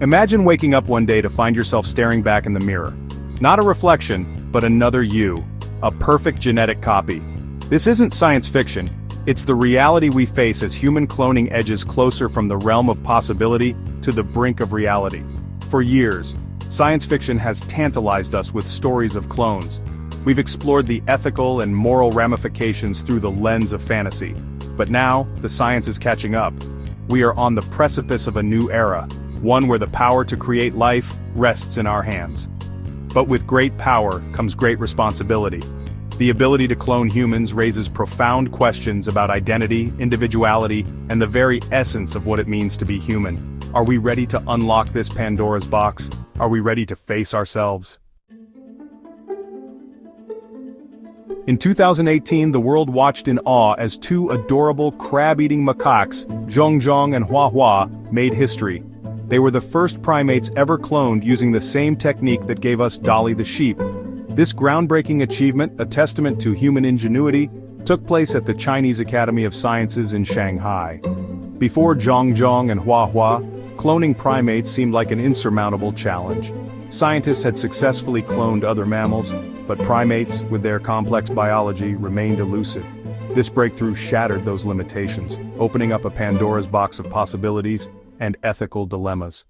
Imagine waking up one day to find yourself staring back in the mirror. Not a reflection, but another you. A perfect genetic copy. This isn't science fiction. It's the reality we face as human cloning edges closer from the realm of possibility to the brink of reality. For years, science fiction has tantalized us with stories of clones. We've explored the ethical and moral ramifications through the lens of fantasy. But now, the science is catching up. We are on the precipice of a new era, one where the power to create life rests in our hands. But with great power comes great responsibility. The ability to clone humans raises profound questions about identity, individuality, and the very essence of what it means to be human. Are we ready to unlock this Pandora's box? Are we ready to face ourselves? In 2018, the world watched in awe as two adorable crab-eating macaques, Zhong and Hua, made history. They were the first primates ever cloned using the same technique that gave us Dolly the sheep. This groundbreaking achievement, a testament to human ingenuity, took place at the Chinese Academy of Sciences in Shanghai. Before Zhong and Hua, cloning primates seemed like an insurmountable challenge. Scientists had successfully cloned other mammals, but primates, with their complex biology, remained elusive. This breakthrough shattered those limitations, opening up a Pandora's box of possibilities and ethical dilemmas.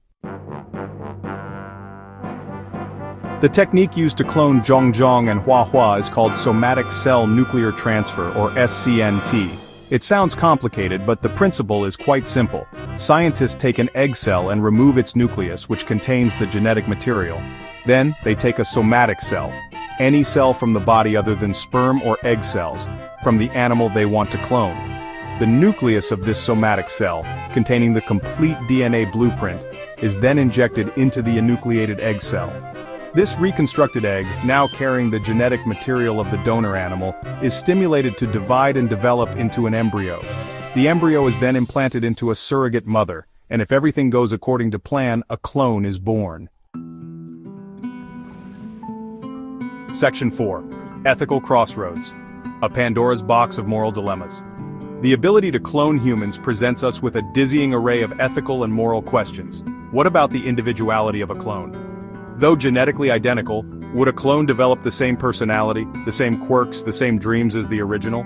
The technique used to clone Zhong and Hua is called somatic cell nuclear transfer, or SCNT. It sounds complicated, but the principle is quite simple. Scientists take an egg cell and remove its nucleus, which contains the genetic material. Then, they take a somatic cell, any cell from the body other than sperm or egg cells, from the animal they want to clone. The nucleus of this somatic cell, containing the complete DNA blueprint, is then injected into the enucleated egg cell. This reconstructed egg, now carrying the genetic material of the donor animal, is stimulated to divide and develop into an embryo. The embryo is then implanted into a surrogate mother, and if everything goes according to plan, a clone is born. Section 4. Ethical Crossroads. A Pandora's Box of Moral Dilemmas. The ability to clone humans presents us with a dizzying array of ethical and moral questions. What about the individuality of a clone? Though genetically identical, would a clone develop the same personality, the same quirks, the same dreams as the original?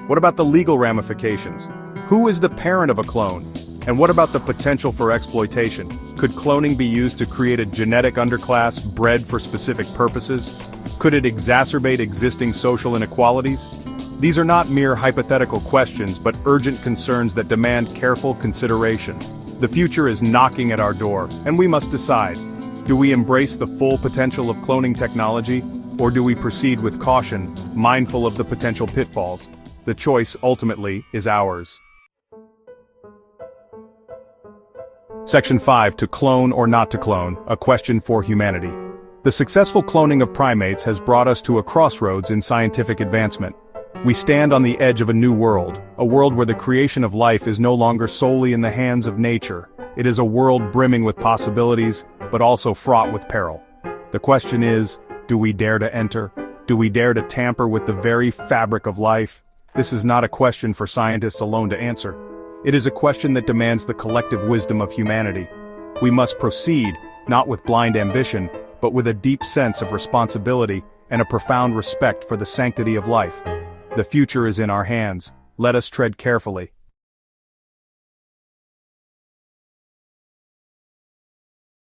What about the legal ramifications? Who is the parent of a clone? And what about the potential for exploitation? Could cloning be used to create a genetic underclass bred for specific purposes? Could it exacerbate existing social inequalities? These are not mere hypothetical questions, but urgent concerns that demand careful consideration. The future is knocking at our door, and we must decide. Do we embrace the full potential of cloning technology, or do we proceed with caution, mindful of the potential pitfalls? The choice, ultimately, is ours. Section 5. To clone or not to clone, a question for humanity. The successful cloning of primates has brought us to a crossroads in scientific advancement. We stand on the edge of a new world, a world where the creation of life is no longer solely in the hands of nature. It is a world brimming with possibilities, but also fraught with peril. The question is, do we dare to enter? Do we dare to tamper with the very fabric of life? This is not a question for scientists alone to answer. It is a question that demands the collective wisdom of humanity. We must proceed, not with blind ambition, but with a deep sense of responsibility and a profound respect for the sanctity of life. The future is in our hands. Let us tread carefully.